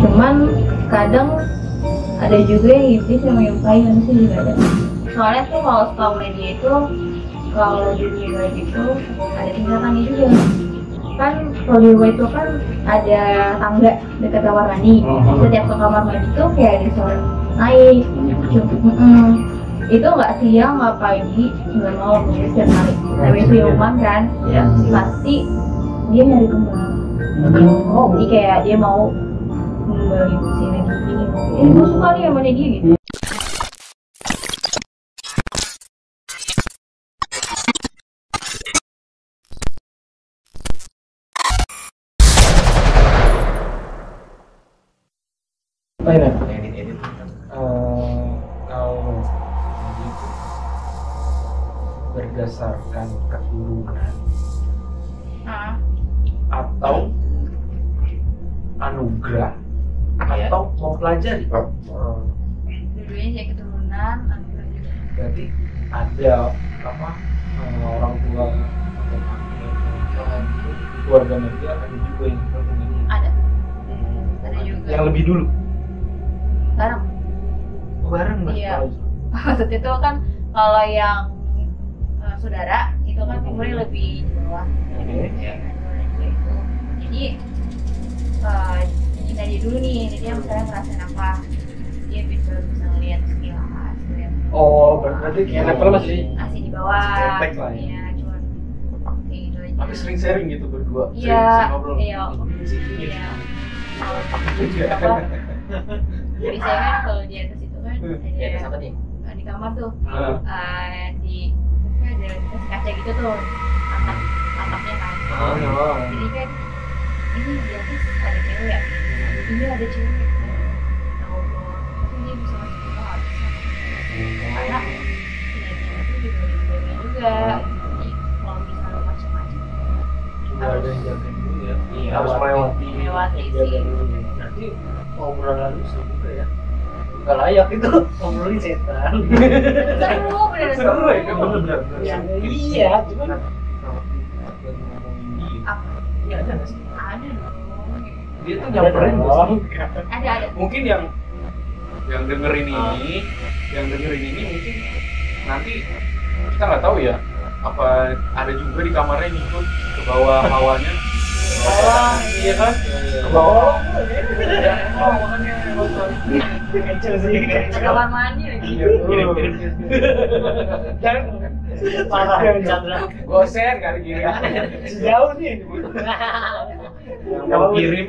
Cuman kadang ada juga yang iblis yang menyukai manusia juga ada. Soalnya tuh kalau setahu media itu kalau di rumah itu ada tingkatannya juga. Kan kalau di rumah itu kan ada tangga dekat kamar mandi. Setiap ke kamar mandi tuh kayak disuruh naik. Itu nggak siang nggak pagi nggak malam setiap hari. Tapi siuman kan, pasti dia nyari kembang. Jadi kayak dia mau ngembangin si lagi ini. Gue suka nih sama dia gitu. Edit. Kalau itu berdasarkan keturunan atau anugerah atau mau pelajari. Dulunya jadi keturunan, anugerah juga. Berarti ada apa orang tua atau keluarga media ada juga yang berhubungan. Ada juga. Yang lebih dulu. Bareng. Bareng lah. Iya. Maksudnya itu kan kalau yang saudara itu kan umurnya lebih di bawah. Jadi kita dia dulu nih, jadi dia misalnya ngerasain apa, dia bisa ngeliat sekilas. Oh, berarti kayak levelnya masih di bawah. cetek lah ya. Iya, cuma kayak gitu aja. Tapi sering sharing gitu berdua. Iya. Sering ngobrol. Iya. Biasanya kan kalau di atas itu kan Di atas apa nih? di kamar tuh di ada kasih kaca gitu tuh atapnya kan. Jadi kan ini di atas ada cewek, ini ada cewek. Tapi dia bisa masuk ke kamar. Karena itu juga. Jadi kalau misalnya macam-macam Ada yang jagain dulu ya. Iya, Harus melewati sih. Nanti obrolan lu seru juga ya. Gak layak itu ngobrolin setan. Seru, bener Seru ya kan bener. Iya, cuman Iya ada nggak sih? ada dong. Dia tuh nyamperin nggak sih? Ada. Mungkin yang dengerin ini mungkin nanti kita nggak tahu ya. Apa ada juga di kamarnya ngikut ke bawah hawanya? Iya kan? Ke bawah. kecil sih. Kamar mandi lagi. Iya. Jangan Parah, Chandra. gosen kali gini. Sejauh nih. Yang mau kirim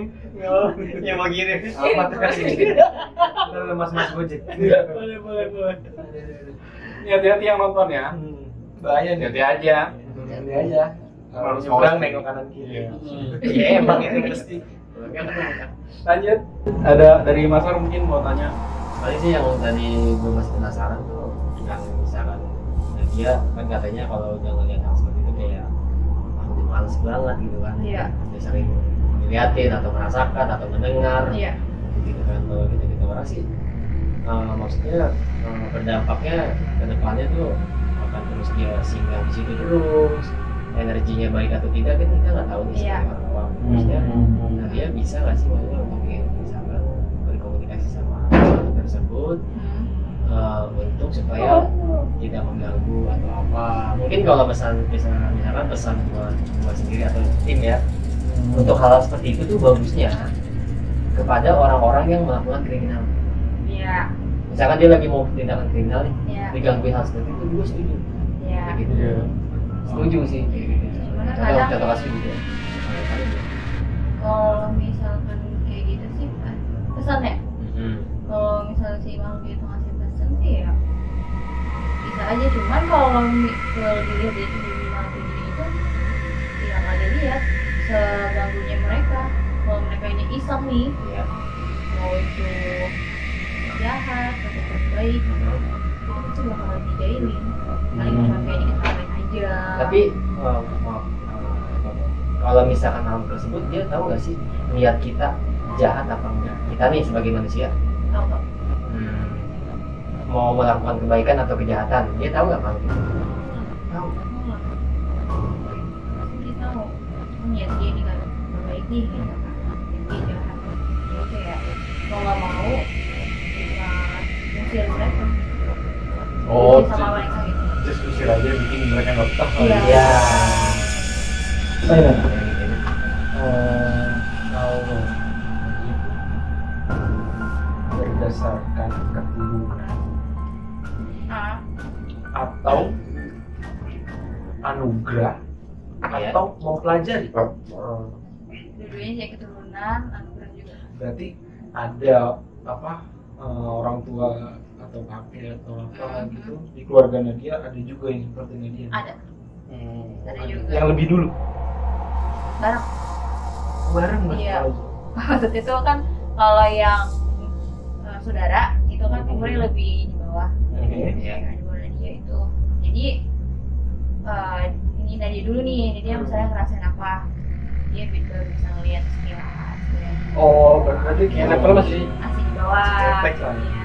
Yang mau kirim. apa tuh kasih? Ntar mas Gojek. Boleh. Ini hati-hati yang nonton ya. Bahaya nih. Hati-hati aja. Hati aja. Kalau Nyebrang nengok kanan kiri. Iya emang itu mesti. Lanjut. Ada dari Mas Ar mungkin mau tanya. Paling sih yang tadi gue masih penasaran tuh yang misalkan dia kan katanya kalau udah ngeliat hal seperti itu kayak udah males banget gitu kan. Iya. Dia sering ngeliatin atau merasakan atau mendengar. Iya. Gitu kan kalau gitu orang sih maksudnya berdampaknya ke depannya tuh akan terus dia singgah di situ terus, energinya baik atau tidak kan kita nggak tahu nih sebagai orang awam. Maksudnya nah dia bisa nggak sih maksudnya untuk misalkan berkomunikasi sama orang tersebut untuk supaya tidak mengganggu atau apa. Mungkin kalau misalkan pesan buat sendiri atau tim ya, untuk hal seperti itu tuh bagusnya kepada orang-orang yang melakukan kriminal. Iya. Misalkan dia lagi mau tindakan kriminal nih, Iya. digangguin hal seperti itu, gue setuju. Iya. Kayak gitu. Iya. Setuju sih. Kayak gitu. Contoh kasus gitu ya. Kalau misalkan kayak gitu sih pesan ya. Kalau misalnya si makhluk itu ngasih pesan sih ya bisa aja, cuman kalau dilihat dari kriminal kayak gitu ya nggak ada lihat seganggunya mereka. Kalau mereka ini iseng nih, Iya. mau itu jahat atau baik, itu pasti bakal dijailin. Paling cuma kayak diketawain aja. Tapi kalau misalkan hal tersebut dia tahu nggak sih niat kita jahat apa enggak? Kita nih sebagai manusia tahu kok. mau melakukan kebaikan atau kejahatan, dia tahu nggak hal itu? Tahu. Dia tahu niat dia ini nggak baik nih, gitu kan. Dia jahat. Jadi kayak Oh, sama mereka gitu. just usir aja bikin mereka nggak betah. Iya. Iya. Saya Kayak gitu. kalau berdasarkan keturunan Ah, atau anugerah Iya. atau mau pelajari, dua-duanya sih keturunan, anugerah juga. berarti ada apa orang tua atau kakek atau apa gitu di keluarga Nadia ada juga yang seperti Nadia. Ada juga. Yang lebih dulu Bareng. bareng mas. Iya. Maksudnya itu kan kalau yang saudara itu kan umurnya lebih di bawah. Oke. Iya. Ya, di bawah dia itu. Jadi ini tadi dulu nih, jadi yang saya ngerasain apa? Dia baru bisa ngeliat sekilas. Oh berarti kayak level masih Masih di bawah. cetek lah. Iya.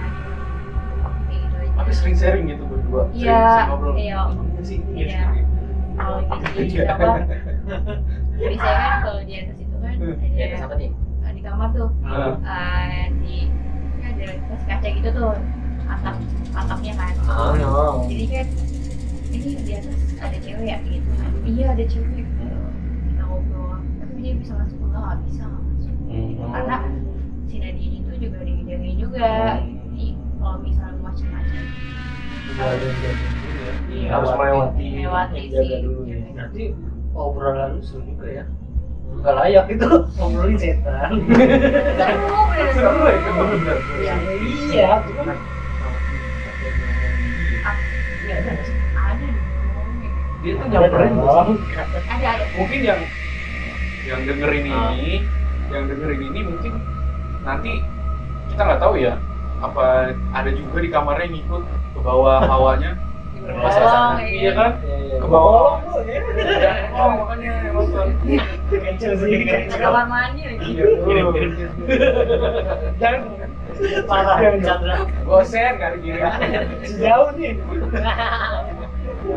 Kayak gitu aja. Tapi sering sharing gitu berdua. Iya, Sering ngobrol. iya. Ini sih, ini Iya. sih. Kalau gitu apa? Biasanya kan kalau di atas itu kan Di atas ada apa nih? di kamar tuh. Di ada pas kaca gitu tuh atapnya kan. Oh. Jadi kan ini di atas ada cewek ya gitu. Iya ada cewek. Kita ngobrol. Tapi dia bisa masuk nggak bisa nggak masuk. Karena si Nadine itu juga dijagain juga. Jadi kalau misalnya macam-macam Iya, harus melewati Melewati yang jaga sih. dulu ya. Berarti obrolan lu seru juga ya. Nggak layak itu ngobrolin setan. Seru ya, kan bener-bener. Iya, cuma ada dong. dia tuh nyamperin dong. Ada. Mungkin yang dengerin ini mungkin nanti kita nggak tahu ya, apa ada juga di kamarnya yang ngikut ke bawah hawanya. Tolong, Iya kan? Ke Ke bawah. Oh, Makanya nonton. kecil sih. Kamar mandi lagi. Iya. Jangan Parah, Chandra. Gosen nggak dikirim. sejauh nih.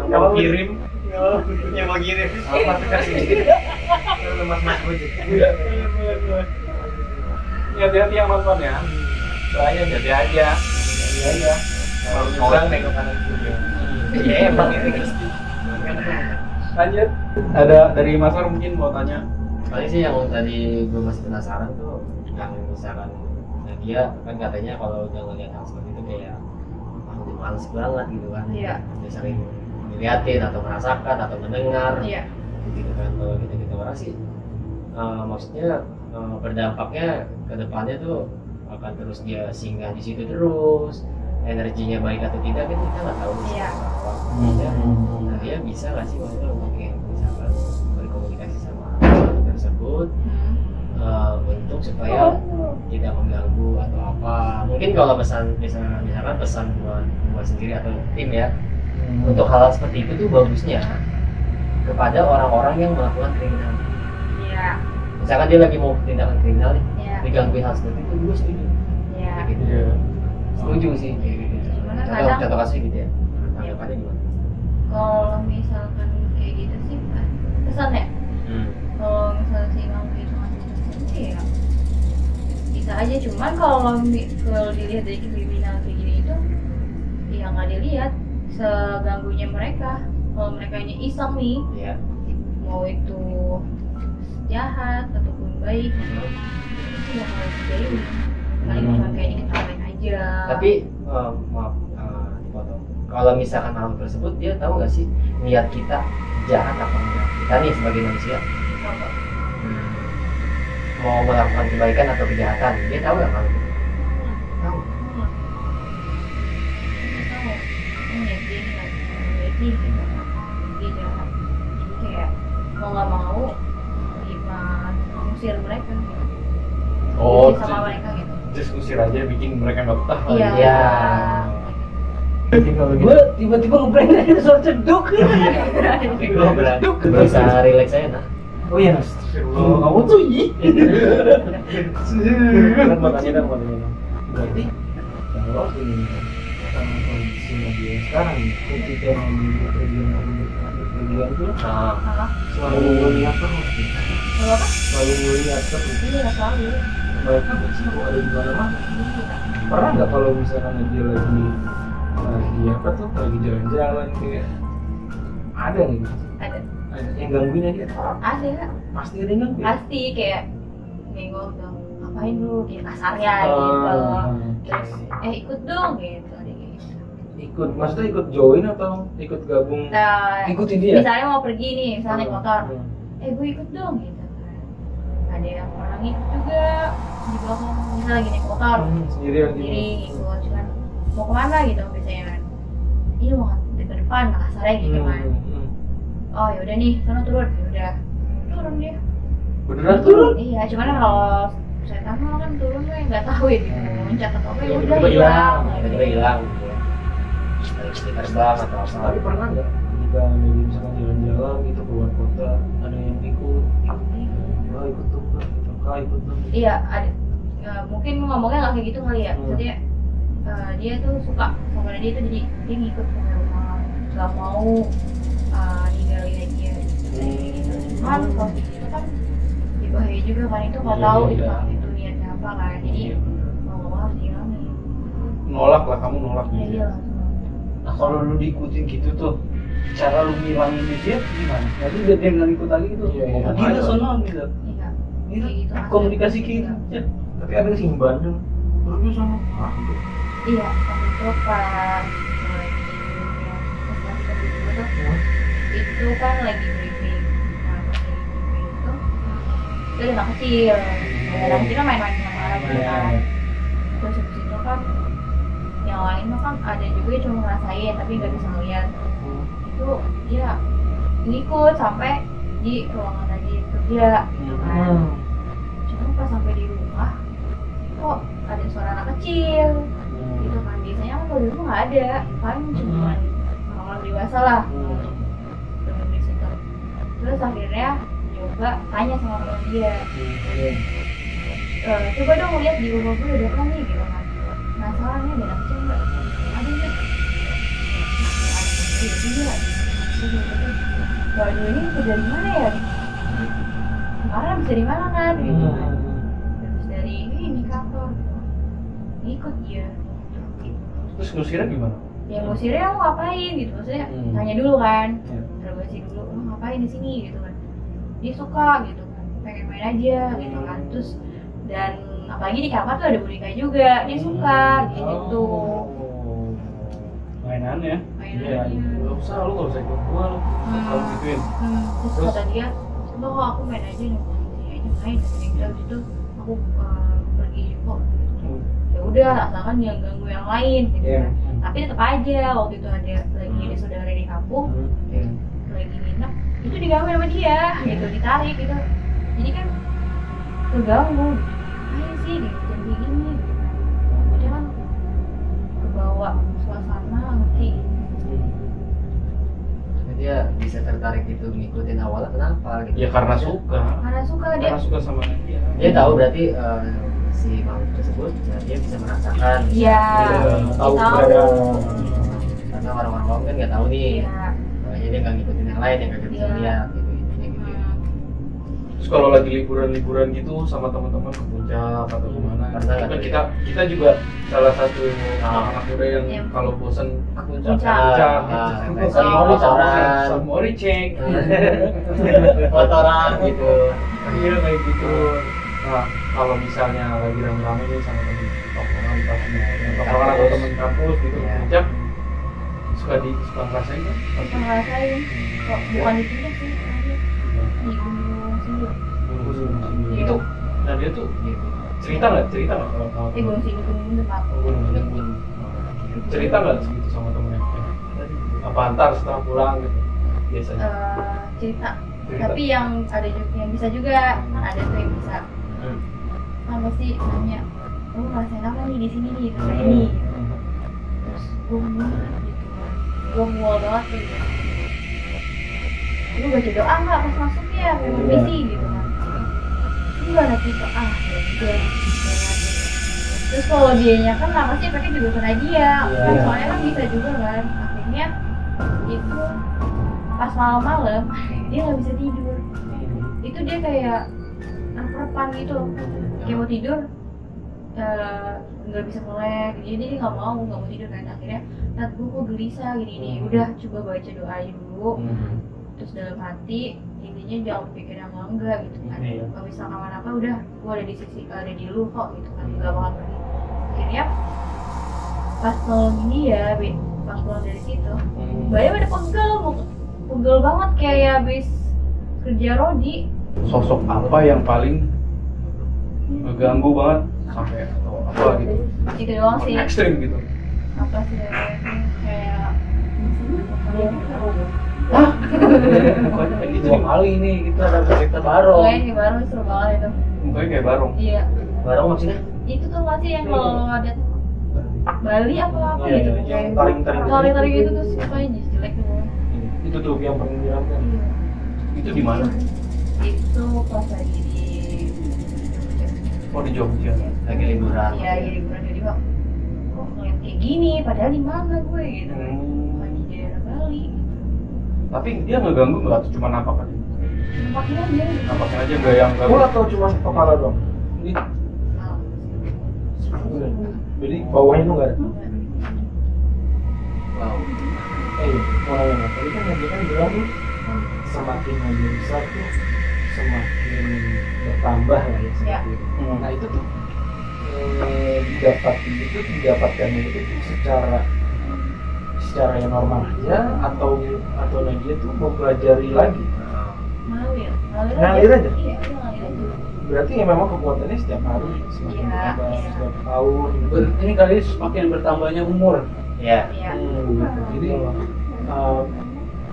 Mau kirim. Yang mau kirim. Apa kasih? Mas Budi. Ya hati-hati yang nonton ya. Bahaya jadi aja. Iya. Kalau nyulang nengok kanan kiri. Iya, emang ini. Lanjut. Ada dari Mas Ar mungkin mau tanya. Paling sih yang tadi gue masih penasaran tuh, yang misalkan Nadia kan katanya kalau udah ngeliat hal seperti itu kayak udah males banget gitu kan. Iya. Udah sering diliatin atau merasakan atau mendengar. Iya. Gitu kan, kalau kita orang sih maksudnya berdampaknya ke depannya tuh akan terus dia singgah di situ terus, energinya baik atau tidak kan kita nggak tahu. Iya. Ya. Nah dia bisa nggak sih maksudnya mungkin misalkan berkomunikasi sama orang tersebut untuk supaya tidak mengganggu atau apa, mungkin kalau misalkan pesan buat sendiri atau tim ya, untuk hal seperti itu tuh bagusnya kepada orang-orang yang melakukan kriminal. Iya. Misalkan dia lagi mau tindakan kriminal nih, Iya. digangguin hal seperti itu, gue setuju. Iya. Kayak gitu. Iya. Setuju sih kayak gitu. Cuman kadang- Contoh kasusnya gitu ya. Tanggapannya gimana? Kalau misalkan kayak gitu sih pesan ya. Kalau misalnya si kamu itu macam-macam sih ya bisa aja, cuman kalau dilihat dari kriminal kayak gini itu ya nggak dilihat seganggunya mereka. Kalau mereka hanya iseng nih, Iya. mau itu jahat ataupun baik, itu nggak harus dijauhi. Paling cuma kayak diketawain aja. Tapi maaf dipotong. Kalau misalkan hal tersebut dia tahu nggak sih niat kita jahat apa enggak? Kita nih sebagai manusia mau melakukan kebaikan atau kejahatan, dia tahu nggak kalau itu? Tahu. Dia jahat, jadi kayak mau nggak mau mengusir mereka gitu. Oh, Benci sama mereka gitu. just usir aja bikin mereka nggak betah. Iya. Iya. Gue tiba-tiba ngeprank dari suara ceduk. Gue bisa relax aja nah. Oh iya Nas. Kamu tuh ih. Kan mau tanya dong. Berarti kalau ini sama kondisinya dia sekarang ketika berpergian tuh Apa? selalu melihat terus. Kalau apa? Selalu melihat terus. Iya selalu. Mereka biasanya kok ada di mana-mana. Pernah nggak kalau misalkan dia lagi lagi apa tuh, lagi jalan-jalan kayak ada nih gitu. Ada Yang gangguin dia ada pasti ada yang gangguin. pasti kayak nengok dong, ngapain lu kayak kasarnya gitu. Terus ikut dong gitu, ada kayak gitu. Ikut, maksudnya ikut join atau ikut gabung? Nah, Ikutin dia. misalnya mau pergi nih, misalnya naik motor, Hmm. gue ikut dong gitu. Ada yang orang ikut juga di belakang, misalnya lagi naik motor Sendirian gitu. sendiri ikut, cuman mau kemana gitu biasanya kan, ini mau ke depan kasarnya gitu kan. Oh yaudah nih, sana turun, yaudah turun dia. Beneran turun? Iya, cuman kalau saya tahu kan turun gue nggak tahu ya gitu, loncat atau apa ya udah tiba-tiba hilang, hilang. tiba-tiba hilang gitu ya. Lagi terbang atau apa. Tapi pernah nggak jika lagi misalkan jalan-jalan gitu keluar kota ada yang ikut, ikut tuh, ikut tuh. Iya, ada. Mungkin ngomongnya nggak kayak gitu kali ya. Hmm. Maksudnya dia tuh suka sama dia tuh, jadi dia ngikut sampai rumah, nggak mau ninggalin aja gitu. Kan kalau gitu kan ya bahaya juga kan, itu nggak Iya, tahu iya. itu niatnya apa kan. Jadi mau nggak mau harus dihilangin. Nolak lah, kamu nolak Ya gitu. iya langsung. Nah kalau lu diikutin gitu tuh, cara lu ngilangin dia gimana? Nanti biar dia nggak ikut lagi gitu. Iya, iya. Nanti dia sono gitu. Iya. Ini Kayak gitu, komunikasi asli. gitu. Ya. Tapi ada yang sih Bandung. Terus sama gitu. Iya, waktu itu pas lagi tuh, itu kan lagi briefing. Nah, pas lagi briefing itu ada anak kecil. Anak kecil kan main-main sama anak gitu kan. Terus habis itu kan yang lain mah kan ada juga yang cuma ngerasain tapi nggak bisa ngeliat. Itu dia ngikut sampai di ruangan lagi kerja gitu kan. Cuma pas sampai di rumah kok ada suara anak kecil gitu kan. Biasanya kan kalau di rumah nggak ada, paling cuma orang-orang dewasa lah dengan di situ. Terus akhirnya coba tanya sama orang dia, coba dong lihat di rumah gue ada apa nih gitu kan. Masalahnya ada anak kecil nggak? Ada nggak? Ada juga. Waduh, ini bisa dari mana ya? Kemarin bisa dari mana kan? Gitu kan. Terus dari ini kantor ikut dia. Terus ngusirnya gimana? Ya ngusirnya mau ngapain gitu, maksudnya tanya dulu kan, interogasi dulu, lo ngapain di sini gitu kan. Dia suka gitu kan, pengen main aja gitu kan. Terus dan apalagi di kamar tuh ada boneka juga, dia suka gitu. Mainan ya. Iya, Mainannya. Gak usah, lu gak usah ikut gua lu. Kalau gituin. Terus kata dia, coba kok aku main aja nih, sini aja main. Terus itu aku pergi kok. Ya udah, asalkan jangan ganggu yang lain gitu Iya. kan. Tapi tetap aja waktu itu ada lagi ada saudara di kampung lagi nginep, itu diganggu sama dia gitu, ditarik gitu. Jadi kan keganggu, ayo sih gitu, jangan kayak gini gitu kan. Dia kan kebawa suasana ngerti. Tapi dia bisa tertarik itu ngikutin awalnya kenapa gitu? Ya karena suka. Karena suka dia. Karena suka sama dia. Dia tahu berarti si makhluk tersebut dia bisa merasakan. Iya, tahu dia keberadaan. Karena orang-orang awam kan nggak tahu nih. Iya. Makanya dia nggak ngikutin yang lain yang nggak bisa Iya. lihat gitu intinya gitu. Ya. Terus kalau lagi liburan-liburan gitu sama teman-teman ke puncak atau kemana, Karena kan kita juga salah satu anak muda yang Iya. kalau bosan Puncak. Motoran, Samori cek. motoran gitu. Iya kayak gitu. Nah kalau misalnya lagi rame-rame nih sama temen tongkrongan atau temen kampus gitu Iya. puncak, suka ngerasain kan? Bisa ngerasain kok bukan di puncak sih, di Gunung Sindur. Itu, nah dia tuh Gitu. cerita nggak kalau Gunung Sindur, Gunung Sindur Pak. cerita nggak segitu sama temennya? Apa antar setelah pulang gitu biasanya? Cerita. Cerita. Tapi yang ada juga yang bisa juga, kan ada tuh yang bisa. Kan pasti nanya, lu ngerasain apa nih di sini nih, kayak ini. Terus gue mual gitu, gue mual banget gitu. Lu baca doa nggak pas masuknya, kayak permisi gitu kan. Enggak ada tipe ya udah. Terus kalau dianya kan pasti pakai juga kena dia, kan soalnya kan bisa juga kan. Akhirnya itu pas malam-malam dia nggak bisa tidur. Itu dia kayak rep-repan gitu, kayak mau tidur nggak bisa melek, jadi dia nggak mau tidur kan. Akhirnya Nat gue kok gelisah gini, udah coba baca doa aja dulu, terus dalam hati intinya jangan pikir yang enggak gitu kan. Kalau misalkan apa udah gue ada di sisi, ada di lu kok gitu kan, nggak bakal pergi. Akhirnya pas malam ini ya, pas pulang dari situ, badannya pada pegel banget kayak habis kerja rodi. Sosok apa yang paling ngeganggu banget sampai atau apa gitu? Itu doang sih. Ekstrim gitu. Apa sih kayak Itu 2 kali nih kita ada cerita baru. kayak baru seru banget itu. Mukanya kayak barong. Iya. Barang maksudnya? Itu tuh masih yang kalau lo ada Bali apa Iya, gitu, yang taring-taring gitu terus mukanya jadi jelek gitu. Itu tuh yang paling menyeramkan. Itu di mana? Itu pas lagi di Oh di Jogja. Lagi liburan. iya liburan, jadi kok ngeliat kayak gini padahal di mana gue gitu. Bukan di daerah Bali. Tapi dia ngeganggu nggak atau cuma nampak aja? Nampakin aja gitu. Nampakin aja nggak yang Full atau cuma kepala doang? Ini Malam. jadi bawahnya tuh nggak ada. Wow. Mau nanya, tadi kan dia kan bilang tuh semakin dia besar tuh semakin bertambah lah ya seperti itu. Nah itu tuh didapatkannya itu tuh secara yang normal aja atau dia tuh mempelajari lagi. Ngalir aja? Iya, ngalir aja. Berarti ya memang kekuatannya setiap hari semakin Iya, bertambah, iya. setiap tahun gitu. Ini kali semakin bertambahnya umur. Ya. Iya. Gitu. Jadi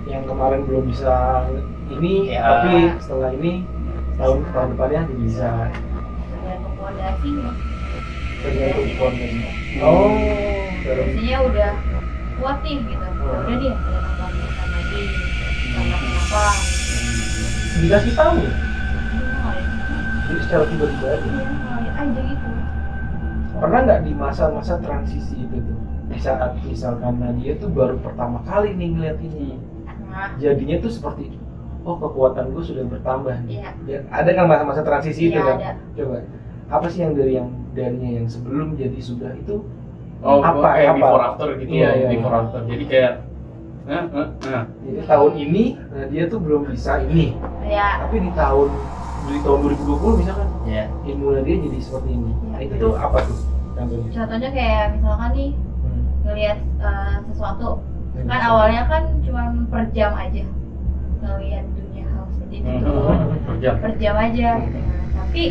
yang kemarin belum bisa ini, Ya. tapi setelah ini tahun depannya jadi bisa. Tergantung fondasinya. Tergantung fondasinya. Oh. Dalam Biasanya udah kuat nih gitu. Udah dia ada tambahan lagi. Tambahin apa? dikasih tahu ya. Ngalir. Jadi secara tiba-tiba aja. Iya, ngalir aja gitu. Pernah nggak di masa-masa transisi itu tuh, di saat misalkan Nadia tuh baru pertama kali nih ngeliat ini, Nah, jadinya tuh seperti, oh kekuatan gue sudah bertambah nih. iya. Ya, ada kan masa-masa transisi itu Iya, kan? ada. Coba, apa sih yang darinya yang sebelum jadi sudah itu? Oh, kayak apa? before after gitu. Iya, iya. Before after. Jadi kayak Jadi tahun ini Nadia tuh belum bisa ini, Ya. tapi di tahun 2020 misalkan Ya. ilmu Nadia jadi seperti ini. Nah itu tuh apa tuh contohnya? Contohnya kayak misalkan nih ngelihat sesuatu, kan Misalkan. awalnya kan cuma per jam aja ngelihat dunia hal seperti itu, kerja. per jam aja gitu. Nah, tapi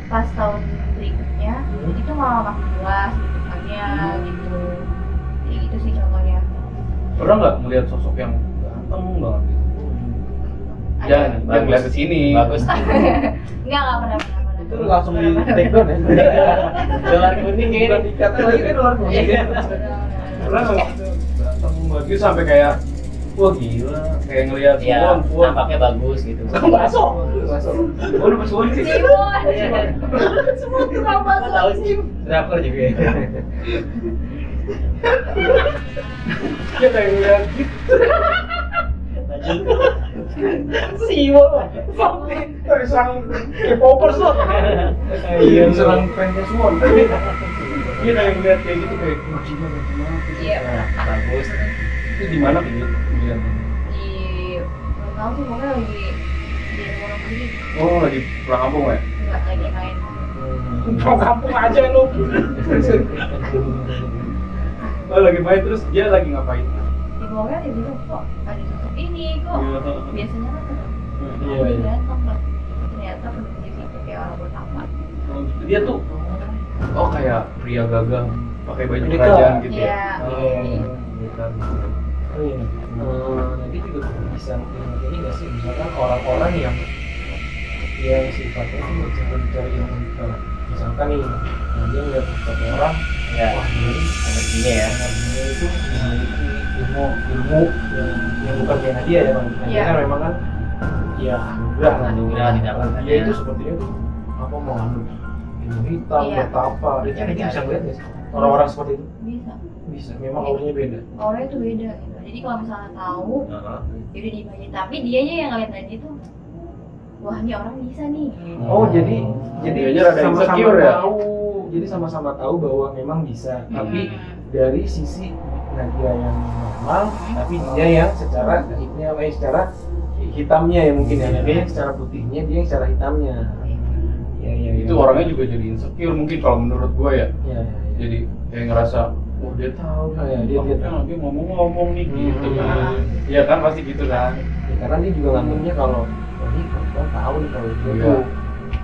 pas tahun berikutnya itu malah makin jelas bentukannya gitu. Kayak gitu sih contohnya. Pernah nggak melihat sosok yang ganteng banget gitu? Ada. Jangan lihat ke sini. Bagus. Enggak pernah. Itu langsung di take down ya? Dolar kuning Bukan ini. dikata lagi kan dolar kuning. Iya. Pernah nggak ganteng banget gitu sampai kayak wah gila, kayak ngelihat Ya, Suwon. nampaknya bagus gitu. Masuk. Oh, lu Suwon sih. Simon. Iya. Semua tukang Nggak tahu bakso. sih. Drakor juga. Ya. Dia kayak ngelihat Lanjut. Siwo. Terus serang K-popers loh. Iya, serang fansnya Suwon. Dia kayak ngeliat kayak gitu kayak kuncinya gimana? Iya. Nah, bagus. Itu di mana gitu? Ngeliatnya? Di belum tahu sih, pokoknya lagi di rumah sendiri. Oh lagi pulang kampung ya? Enggak lagi main. Pulang kampung aja lu. Oh lagi main terus dia lagi ngapain? Di bawahnya dia bilang kok ada sosok ini kok. Biasanya kan Iya, dia iya. ganteng kan. Ternyata penduduk itu kayak orang pertama. Oh, gitu. Dia tuh oh kayak pria gagah pakai baju Pendekar. kerajaan gitu ya? Iya. Pendekar. Oh iya. Nanti juga bisa ini nggak sih, misalkan orang-orang yang sifatnya itu mencari ilmu itu. Misalkan nih, dia ngeliat satu orang, Ya, wah ini energinya ya. energinya itu memiliki ilmu yang bukan kayak Nadia ya bang. Nadia Iya. kan memang kan ya anugerah lah. Anugerah didapatkan. Dia itu sepertinya tuh apa mau anu ilmu hitam, Iya. betapa. Dia Cari-cari. bisa ngeliat nggak sih orang-orang seperti itu? Bisa. Bisa. Memang auranya beda. Orangnya tuh beda gitu. Jadi kalau misalnya tahu, jadi diimajin. Tapi dianya yang ngeliat aja tuh, wah ini orang bisa nih. Oh jadi Dianya rada sama-sama insecure ya? tahu jadi sama-sama tahu bahwa memang bisa, tapi dari sisi Nadia yang normal, tapi dia yang secara gaibnya, secara hitamnya ya mungkin ya, dia yang secara putihnya, dia yang secara hitamnya. Ya, Itu orangnya juga jadi insecure mungkin kalau menurut gue ya. Ya. Jadi kayak ngerasa, oh dia tahu, dia tahu. Dia ngomong nih gitu kan. Iya kan pasti gitu kan. Ya, karena dia juga nganggapnya kalau ini perempuan tahu nih kalau dia Iya. tuh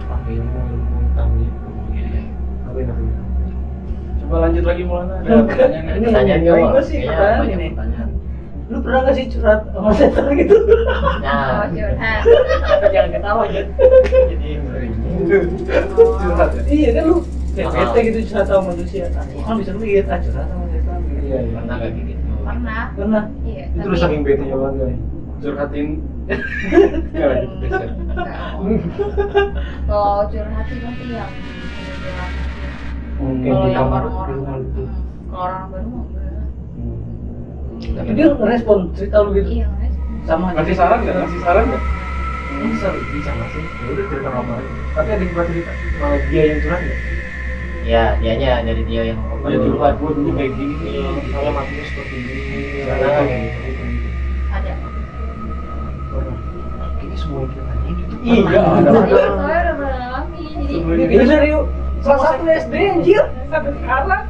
pakai ilmu hitam gitu. Apa yang namanya? Coba lanjut lagi Maulana. Ada pertanyaan Ini Pertanyaan yang gua, gue sih kayaknya pertanyaan banyak ini. pertanyaan. Lu pernah nggak sih curhat sama setan gitu? Nah, curhat. tapi jangan ketawa aja. Jadi curhat ya. Iya kan lu kayak Ah. bete gitu curhat sama manusia. Kan bisa lihat curhat sama setan. Iya, iya. pernah kayak gitu. Pernah. Pernah. Iya. Itu udah saking bete-nya banget guys. Curhatin. Enggak lanjut biasa. Kalau curhat sih pasti yang udah jelas. Mungkin Kalau di yang kamar orang-orang di rumah baru, itu. kalau orang baru mah enggak. Tapi dia ngerespon cerita lu gitu. Iya, Mas. Sama Kasih saran nggak? Kasih saran nggak? Bisa nggak sih? Ya udah cerita apa aja. Tapi ada yang pernah cerita malah dia yang curhat nggak? Ya, dianya dari dia yang Dia curhat gue dulu kayak gini nih, misalnya matinya seperti ini, Sana, kayak gitu. Ada. Kayaknya semua yang kita tanya gitu. Iya, ada. Jadi soalnya udah pernah ngalamin. Jadi Ini dari salah satu SD anjir sampai sekarang.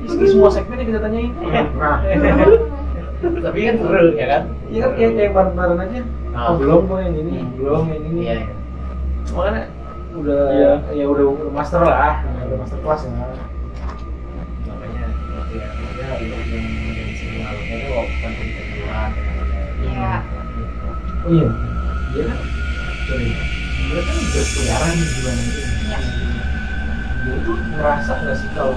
Ini semua segmen yang kita tanyain. Nah, tapi kan seru ya kan? iya kan kayak kemarin aja. Ah. Oh, belum kok yang ini, belum yang ini. Iya, iya. Makanya udah Iya. ya udah master lah, udah master kelas ya. Makanya itu ya, maksudnya untuk yang menjadi sinyalnya itu bukan kebetulan. Iya. Oh iya, dia kan, sorry, dia kan berkeliaran di bulan itu. Iya. Dia itu ngerasa nggak sih kalau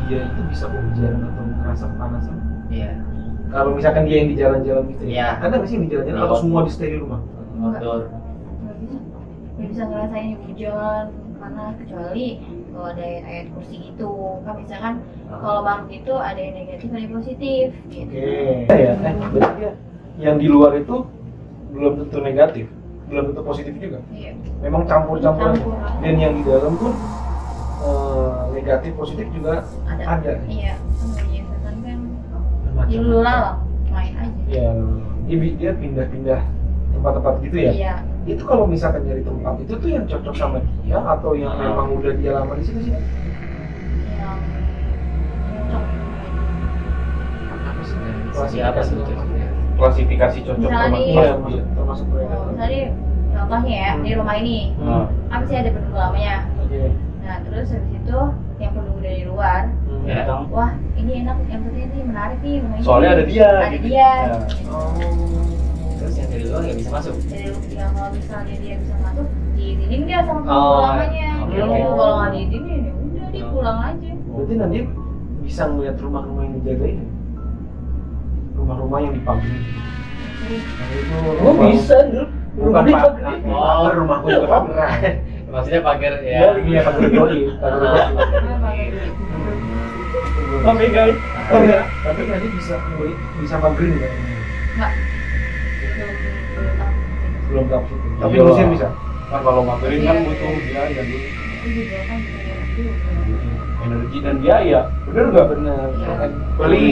dia itu bisa berjalan atau ngerasa kepanasan? Iya. Kalau misalkan dia yang di jalan-jalan gitu Iya. ya, ada nggak sih yang di jalan-jalan Iya. atau semua di stay di rumah? Outdoor. Nggak bisa ngerasain hujan panas kecuali kalau ada ayat kursi gitu kan misalkan kalau makhluk itu ada yang negatif ada yang positif gitu. Oke. Ya, berarti dia yang di luar itu belum tentu negatif, belum tentu positif juga. Iya. Memang campur-campuran. Campur. Dan yang di dalam pun negatif positif juga ada. Iya. Namanya setan kan Macam-macam. dilulalang main aja. Ya, dia pindah-pindah tempat-tempat gitu ya. Iya. Itu kalau misalkan nyari tempat itu tuh yang cocok sama dia atau yang memang udah dia lama di situ sih? Yang cocok. Apa sih? Sisi apa sih cocoknya? Klasifikasi cocok Misalnya sama nih. Iya, termasuk mereka. Misalnya contohnya ya di rumah ini apa sih ada penduduk lamanya. Oke. Nah terus habis itu yang penduduk dari luar, Ya. wah ini enak, yang satunya nih menarik nih rumah ini. Soalnya ada dia. Ada gitu. dia. Ya. Terus yang dari luar nggak bisa masuk. Dari yang kalau misalnya dia bisa masuk, diizinin dia sama penduduk Oh, lamanya. oke, Gitu. oke. Kalau nggak diizinin ya udah dia pulang aja. Berarti nanti bisa ngeliat rumah-rumah yang dijagain, rumah-rumah yang dipagerin. Nah, itu Oh bisa dulu. bukan Rumah pak, dipagerin. Oh. rumahku juga pageran. Maksudnya pagar Iya, ya. iya pagerin doi, pagerin doi. Oke guys. Tapi nanti bisa pagerin nggak? Nggak. Belum tahu situ. Tapi Iya. Mesir bisa. Kan kalau materin kan butuh biaya dulu, Itu juga kan juga. energi dan biaya. Bener nggak? Benar. Iya. Kuli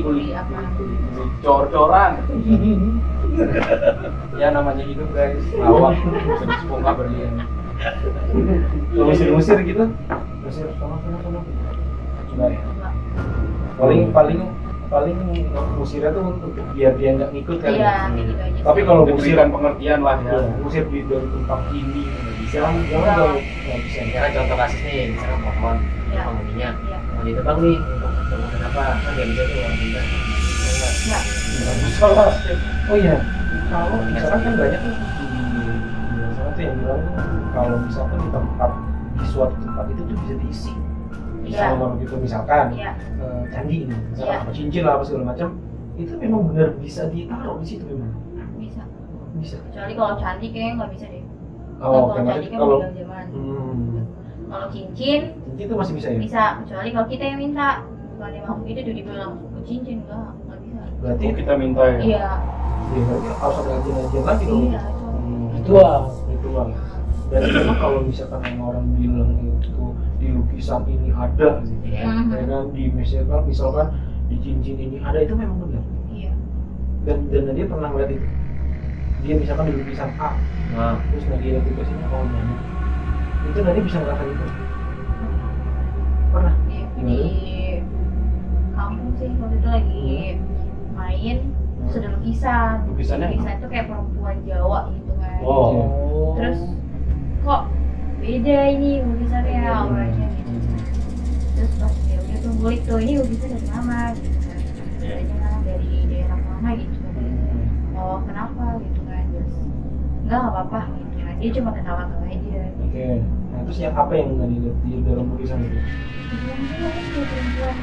Beli apa? cor-coran. Ya namanya hidup guys. Awak bisa disepongkah berlian. Kalau Mesir gitu. Mesir sama. Coba ya. Paling Mesirnya tuh untuk biar dia nggak ngikut kan. Iya, gitu aja. Tapi kalau Diberikan pengertian lah ya. Mesir di dari tempat ini nggak bisa. Nggak. Nggak bisa. Misalkan contoh kasus nih, misalkan pohon, Iya. penghuninya Iya. mau ditebang nih untuk bangunan apa? Kan nggak bisa tuh orang pindah. Enggak. Nggak. Nggak bisa lah. Oh iya. Kalau misalkan kan banyak tuh di sana tuh yang bilang tuh kalau misalkan di tempat di suatu tempat itu tuh bisa diisi. Iya. Sama gitu misalkan Iya. candi ini, misalkan Iya. apa cincin lah apa segala macam, itu memang benar bisa ditaruh di situ memang. Bisa. Bisa. Kecuali kalau cantik kayaknya nggak bisa deh. Oh, Kalau oke, cantik kan kalau meninggal zaman. Kalau cincin cincin itu masih bisa ya. bisa, kecuali kalau kita yang minta. Kalau dia mau itu udah dibilang ke cincin nggak bisa. Berarti Oh, kita minta ya. Iya. ya berarti harus ada ajian-ajian lagi dong. Iya. Hmm, Ritual. Ritual. Berarti memang kalau misalkan orang bilang itu di lukisan ini ada gitu. Iya. Ya kan di misalkan di cincin ini ada, itu memang benar. Iya. Dan dia pernah ngeliat itu. Dia misalkan di lukisan A, Nah, terus Nadia lihat lukisannya, oh iya. Itu Nadia bisa ngerasain itu. Pernah. Iya, di kampung sih waktu itu lagi main terus ada lukisan. Lukisannya? Lukisan itu kayak perempuan Jawa gitu kan. Oh. Terus kok beda ini lukisannya auranya gitu. Terus pas ya udah tuh ngulik tuh ini lukisan dari mana gitu kan. Dari daerah mana gitu kan. Oh kenapa gitu kan. Terus enggak apa-apa gitu kan. Dia cuma ketawa-tawa aja. Oke. Nah, terus yang apa yang nggak dilihat di dalam lukisan itu? Perempuan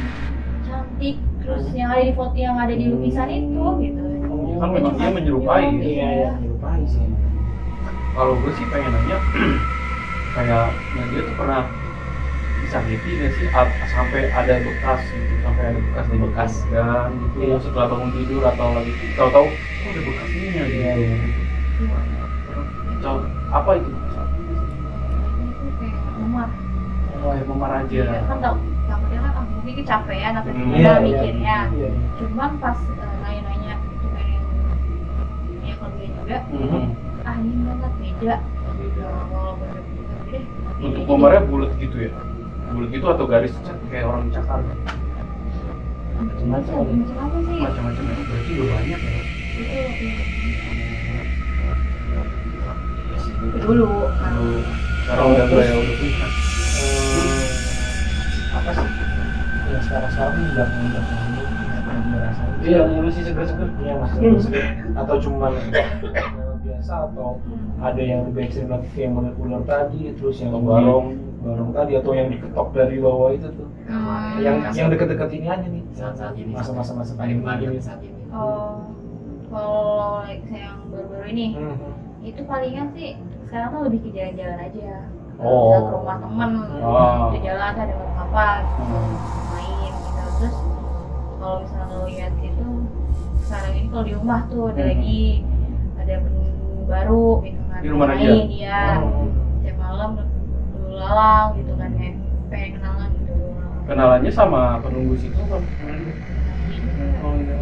cantik terus yang ada di foto yang ada di lukisan itu gitu. Ya kan memang dia menyerupai. Iya, ya, menyerupai sih. Kalau gue sih pengen nanya, kayak Nadia tuh pernah disakiti nggak sih? Sampai ada bekas gitu, sampai ada bekas di bekas dan gitu Iya. setelah bangun tidur atau lagi tahu-tahu oh, ada bekas ini ya gitu. Iya, iya. Apa itu? Itu kayak memar. Oh ya memar aja. Iya, kan tau takutnya kan mungkin kecapean atau Hmm. gimana Iya, iya. mikirnya. Iya. Cuman pas nanya-nanya itu kan yang kerja juga, Mhm. ini banget beda. Walaupun beda. Untuk memarnya bulat gitu ya? Bulat gitu atau garis kayak orang cakar? Macam-macam. Macam apa sih? Macam-macam ya? Berarti udah banyak ya? Itu dulu. Lalu sekarang udah Terus- ya udah punya. Apa sih? Ya sekarang ini belakang ini yang dirasain. Iya, mulu sih seger-seger. Iya masih seger. Atau cuman biasa atau ada yang lebih ekstrim lagi kayak ular tadi, terus yang Atau barong. barong tadi atau yang diketok dari bawah itu tuh. Yang deket-deket ini aja nih. saat ini Masa-masa paling ini. banyak saat ini. Oh, kalau yang baru-baru ini itu palingan sih sekarang tuh lebih ke jalan-jalan aja. Oh. Bisa ke rumah temen, Oh. di jalan ada apa gitu, Hmm. main gitu. Terus kalau misalnya lo lihat itu sekarang ini kalau di rumah tuh ada lagi ada menu baru gitu kan. Di rumah aja? Main, iya. Tiap malam dulu lalang gitu kan kayak pengen kenalan gitu. Kenalannya sama penunggu situ kan? Gitu. Oh iya.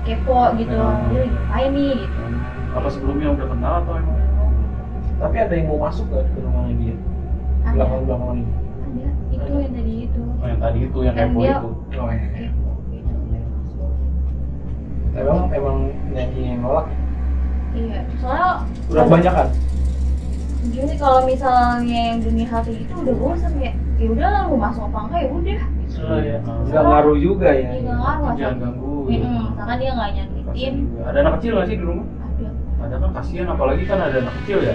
Kepo gitu, Hmm. dia lagi ngapain nih gitu. Apa sebelumnya udah kenal atau emang? Tapi ada yang mau masuk gak ke rumahnya dia? Ada, Belakang-belakang ini. ada. Itu yang tadi itu. Oh yang tadi itu yang Dan kepo dia- itu. Oh iya. Kepo gitu. Emang nyanyi yang nolak? Iya, soalnya Udah banyak kan? gini kalau misalnya yang demi hati itu udah bosan ya udah lah lu masuk apa enggak ya udah Oh iya. Nggak ngaruh juga ya. dia nggak ngaruh asal Jangan ganggu. gitu. misalkan dia nggak nyakitin Kasian juga. Ada anak kecil nggak sih di rumah? ada Ada kan kasihan apalagi kan ada anak kecil ya.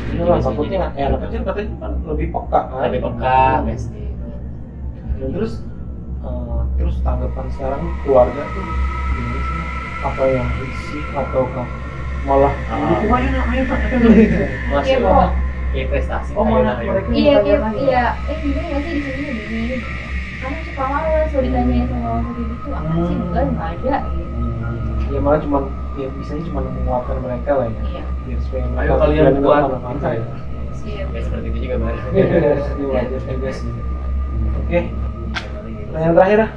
Iya lah, takutnya anak kecil katanya kan lebih peka kan? Lebih peka, pasti. Dan terus tanggapan sekarang keluarga tuh gimana sih? Apa yang isi ataukah malah itu ayo nak ayo nak Masih Kepo. malah kayak prestasi. Oh, ayo, malah ayo. mereka iya tanya kayak lagi. iya gini nggak sih di sini gini kamu suka males kalau ditanyain sama orang kayak gitu apa sih enggak ada gitu Ya malah cuma ya bisanya cuma menguatkan mereka lah ya. iya Biar supaya Ayo mereka kalian berani buat berkata-kata kita ya. iya Ya, seperti itu juga baru. Iya, wajar juga sih. Oke, pertanyaan terakhir ah.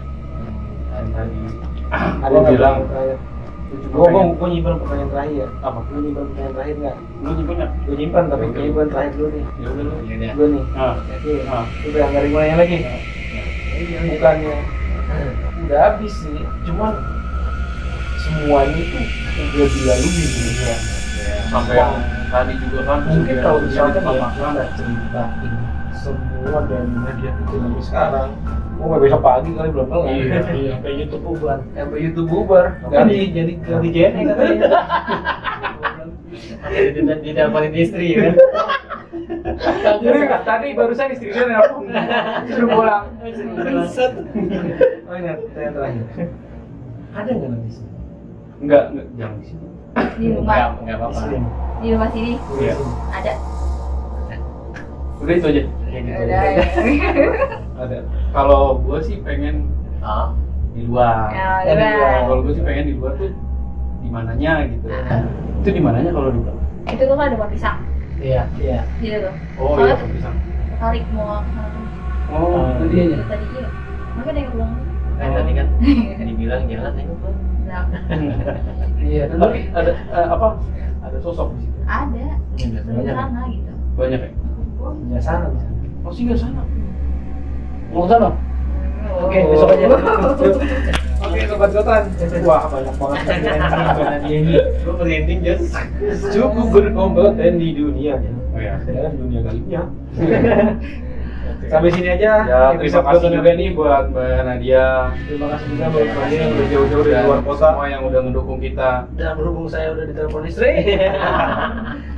Yang tadi. Ada Gua nggak bilang. pertanyaan terakhir? Gua pengen- Gue nyimpan pertanyaan terakhir. Apa? Lu nyimpan pertanyaan terakhir nggak? Lu nyimpen nggak? Gue nyimpan tapi Oke. nyimpan terakhir dulu nih. Ya udah lu. Iya deh. Gue nih. Nah, Oke. nah. Udah nggak ada yang mau nanya lagi. Bukannya udah habis sih. Cuman semuanya itu udah dilalui gitu ya. Sampai yang tadi juga kan. Mungkin biar kalau bisa misalkan ya ditambahkan. kita ceritain semua dari media itu sampai sekarang, besok pagi kali belum kelar. Iya. Sampai YouTube bubar. Sampai YouTube bubar, ganti JNE katanya. Di dapatin istri kan. Jadi tadi barusan istri dia nelfon. Suruh pulang. Oh ini pertanyaan terakhir. Ada nggak nanti sih? Enggak, jangan di sini. di rumah Enggak apa-apa. di rumah sini Iya. ada Udah itu aja. Ya gitu. ada ya Ada. Kalau gua sih pengen Ah, di luar. ya Ada dua. udah Kalau gua sih pengen di luar tuh di mananya gitu. Itu di mananya kalau di luar? itu tuh kan ada buat pisang iya. Iya. gitu tuh Oh Soalnya iya, pisang. tarik mau ke sana tuh Oh, tadi aja. Tadi iya. Makanya ada yang pulang. Tadi kan dibilang jangan nengok Bang. Nah, Iya, tapi ada apa? Ada sosok di situ. ada. Iya, Sering banyak. sana gitu. Banyak ya? Ya sana bisa. Oh singgah sana. Mau ke sana? Oke, besok aja. Oke, sobat Gotan. Wah, banyak banget yang ini. Gue merinding Jas. Cukup berkompeten di dunia. Oh ya. Dan dunia gaibnya. Sampai sini aja Ya, terima episode kasih Gotan juga kali nih ini. buat Mbak Nadia. Terima kasih juga buat kalian yang udah jauh-jauh dari Dan luar kota. semua yang udah mendukung kita. Dan berhubung saya udah ditelepon istri.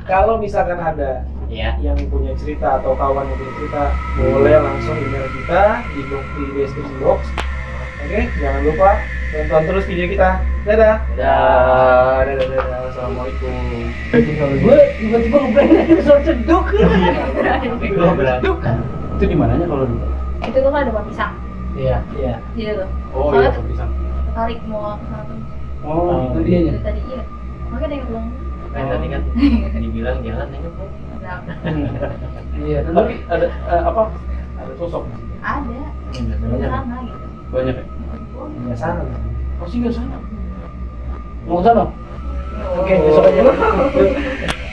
Kalau misalkan ada Iya. yang punya cerita atau kawan yang punya cerita, boleh langsung email kita di description box. Oke, jangan lupa tonton terus video kita. Dadah. Dadah. Assalamualaikum. Gue tiba-tiba ngeblank aja soal ceduk. Itu di mananya kalau di? Itu tuh kan ada pohon pisang. Iya. Gitu tuh. Oh Soalnya iya, bisa. tertarik mau ke sana terus. Oh, tadi aja. Dari tadi iya. Makanya ada yang pulang. Tadi kan dibilang jangan nengok Bang. Nah, Iya, tapi ada apa? Ada sosok di situ. ada. Sering Banyak. sana gitu. Banyak ya? Ya sana. Oh singgah sana. Mau ke sana? Oke, besok aja.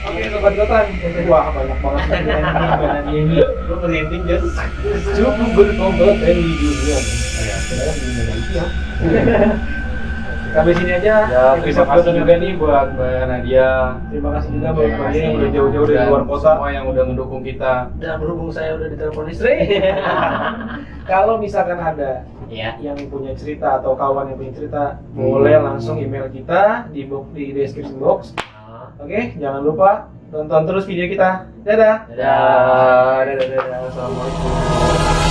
Oke, sobat Gotan. Wah, banyak banget yang ini. Gue merinding Jas. Cukup berkompeten di dunia. Oh ya. Dan dunia gaibnya. Sampai sini aja Ya, terima episode kasih Gotan juga kali nih ini. buat Mbak Nadia. Terima kasih juga buat Terima kalian yang kasih. udah jauh-jauh dari Dan luar kota. semua yang udah mendukung kita. Dan berhubung saya udah ditelepon istri. Kalau misalkan ada Iya. yang punya cerita atau kawan yang punya cerita, boleh langsung email kita di description box. Oke, jangan lupa tonton terus video kita. Dadah. Dadah. Dadah. Assalamualaikum.